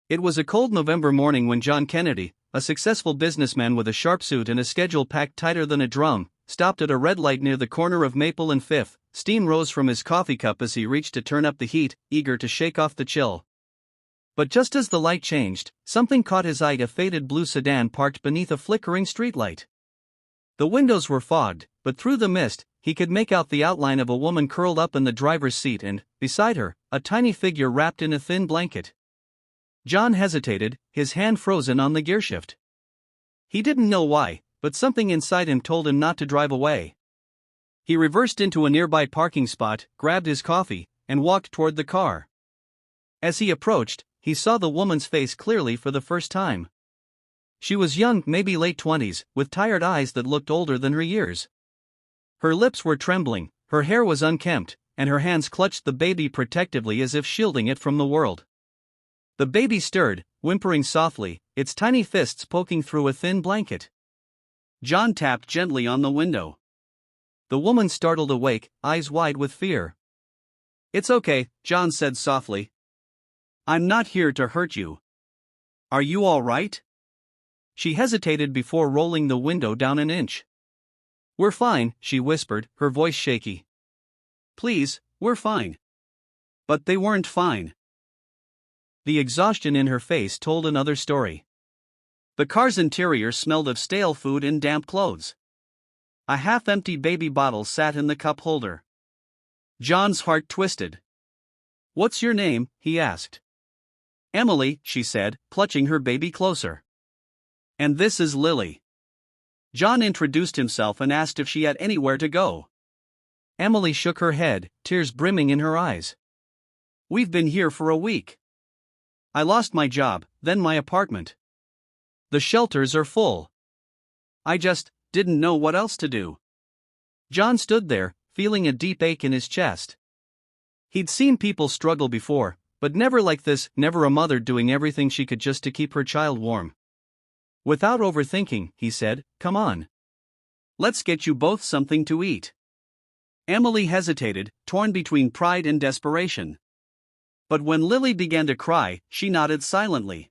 It was a cold November morning when John Kenedy, a successful businessman with a sharp suit and a schedule packed tighter than a drum, stopped at a red light near the corner of Maple and Fifth. Steam rose from his coffee cup as he reached to turn up the heat, eager to shake off the chill. But just as the light changed, something caught his eye: a faded blue sedan parked beneath a flickering streetlight. The windows were fogged, but through the mist, he could make out the outline of a woman curled up in the driver's seat and, beside her, a tiny figure wrapped in a thin blanket. John hesitated, his hand frozen on the gearshift. He didn't know why, but something inside him told him not to drive away. He reversed into a nearby parking spot, grabbed his coffee, and walked toward the car. As he approached, he saw the woman's face clearly for the first time. She was young, maybe late 20s, with tired eyes that looked older than her years. Her lips were trembling, her hair was unkempt, and her hands clutched the baby protectively as if shielding it from the world. The baby stirred, whimpering softly, its tiny fists poking through a thin blanket. John tapped gently on the window. The woman startled awake, eyes wide with fear. "It's okay," John said softly. "I'm not here to hurt you. Are you all right?" She hesitated before rolling the window down an inch. "We're fine," she whispered, her voice shaky. "Please, we're fine." But they weren't fine. The exhaustion in her face told another story. The car's interior smelled of stale food and damp clothes. A half-empty baby bottle sat in the cup holder. John's heart twisted. "What's your name?" he asked. "Emily," she said, clutching her baby closer. "And this is Lily." John introduced himself and asked if she had anywhere to go. Emily shook her head, tears brimming in her eyes. "We've been here for a week. I lost my job, then my apartment. The shelters are full. I just didn't know what else to do." John stood there, feeling a deep ache in his chest. He'd seen people struggle before, but never like this, never a mother doing everything she could just to keep her child warm. "Without overthinking," he said, "come on. Let's get you both something to eat." Emily hesitated, torn between pride and desperation. But when Lily began to cry, she nodded silently.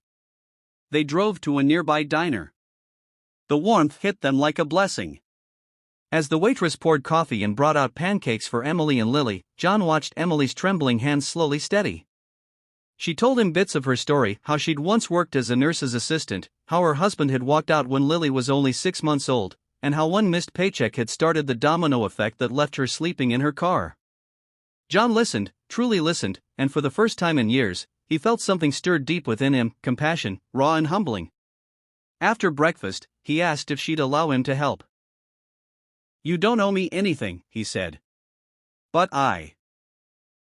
They drove to a nearby diner. The warmth hit them like a blessing. As the waitress poured coffee and brought out pancakes for Emily and Lily, John watched Emily's trembling hands slowly steady. She told him bits of her story: how she'd once worked as a nurse's assistant, how her husband had walked out when Lily was only 6 months old, and how one missed paycheck had started the domino effect that left her sleeping in her car. John listened, truly listened, and for the first time in years, he felt something stirred deep within him: compassion, raw and humbling. After breakfast, he asked if she'd allow him to help. "You don't owe me anything," he said. "But I